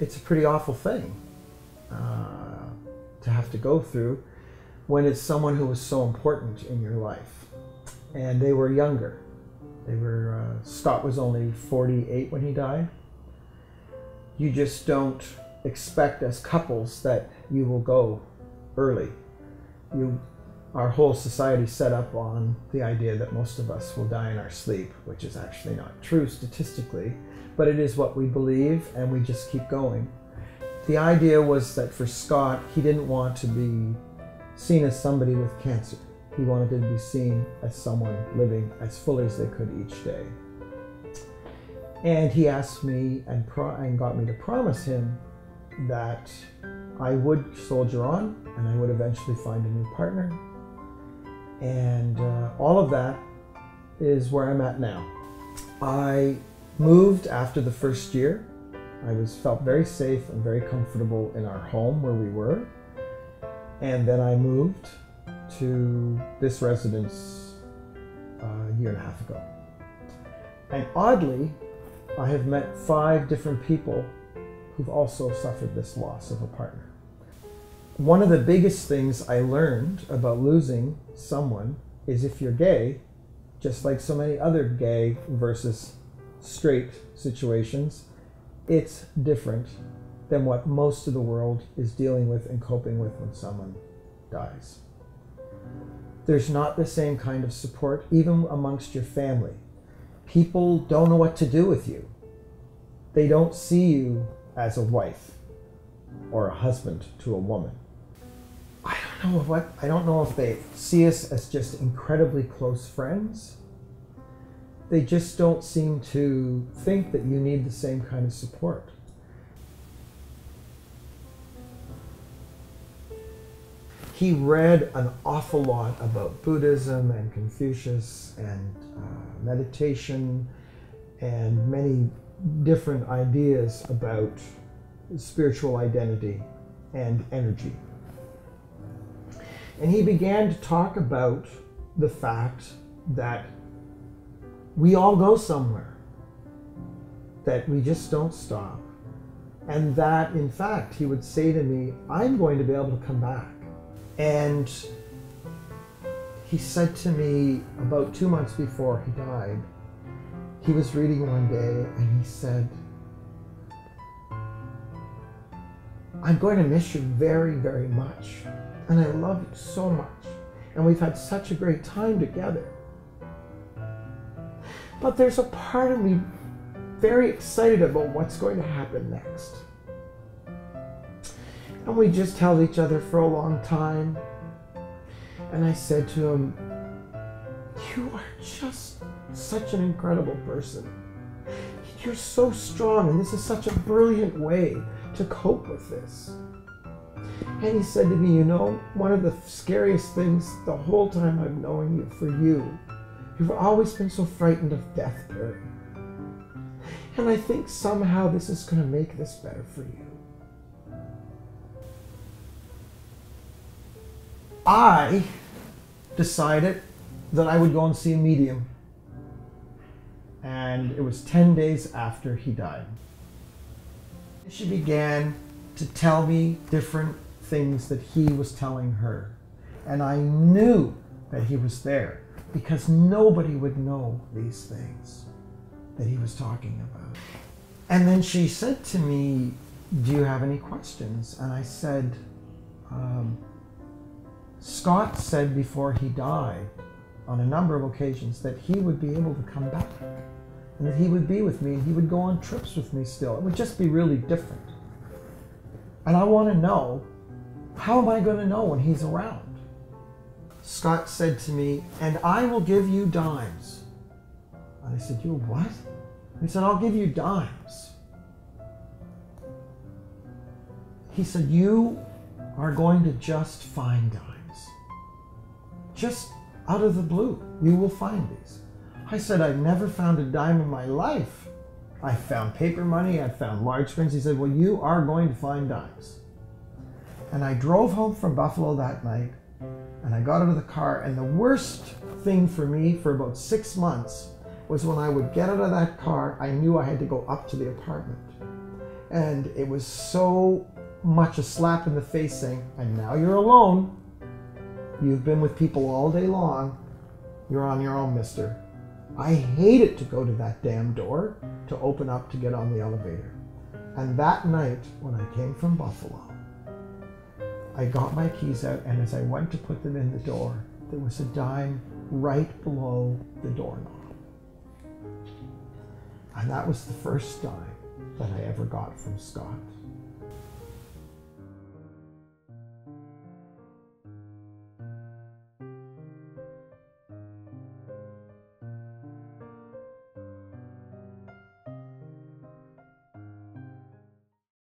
it's a pretty awful thing to have to go through when it's someone who was so important in your life. And they were younger. Scott was only 48 when he died. You just don't expect as couples that you will go early. Our whole society set up on the idea that most of us will die in our sleep, which is actually not true statistically, but it is what we believe, and we just keep going. The idea was that for Scott, he didn't want to be seen as somebody with cancer. He wanted to be seen as someone living as fully as they could each day. And he asked me and got me to promise him that I would soldier on and I would eventually find a new partner. And all of that is where I'm at now. I moved after the first year. I felt very safe and very comfortable in our home where we were. And then I moved to this residence a year and a half ago. And oddly, I have met 5 different people who've also suffered this loss of a partner. One of the biggest things I learned about losing someone is if you're gay, just like so many other gay versus straight situations, it's different than what most of the world is dealing with and coping with when someone dies. There's not the same kind of support, even amongst your family. People don't know what to do with you. They don't see you as a wife or a husband to a woman. I don't know if they see us as just incredibly close friends. They just don't seem to think that you need the same kind of support. He read an awful lot about Buddhism and Confucius and meditation and many different ideas about spiritual identity and energy. And he began to talk about the fact that we all go somewhere, that we just don't stop, and that in fact he would say to me, I'm going to be able to come back. And he said to me about 2 months before he died, he was reading one day and he said, I'm going to miss you very, very much. And I love you so much. And we've had such a great time together. But there's a part of me very excited about what's going to happen next. And we just held each other for a long time. And I said to him, you are just such an incredible person. You're so strong, and this is such a brilliant way to cope with this. And he said to me, you know, one of the scariest things the whole time I've known you, for you, you've always been so frightened of death, Barry. And I think somehow this is going to make this better for you. I decided that I would go and see a medium. And it was 10 days after he died. She began to tell me different things that he was telling her. And I knew that he was there because nobody would know these things that he was talking about. And then she said to me, do you have any questions? And I said, Scott said before he died on a number of occasions that he would be able to come back and that he would be with me and he would go on trips with me still. It would just be really different. And I want to know, how am I going to know when he's around? Scott said to me, and I will give you dimes. And I said, you what? He said, I'll give you dimes. He said, you are going to just find dimes. Just out of the blue, you will find these. I said, I've never found a dime in my life. I found paper money, I found large coins. He said, well, you are going to find dimes. And I drove home from Buffalo that night, and I got out of the car, and the worst thing for me for about 6 months was when I would get out of that car, I knew I had to go up to the apartment. And it was so much a slap in the face saying, and now you're alone. You've been with people all day long. You're on your own, mister. I hated to go to that damn door to open up to get on the elevator. And that night, when I came from Buffalo, I got my keys out, and as I went to put them in the door, there was a dime right below the doorknob. And that was the first dime that I ever got from Scott.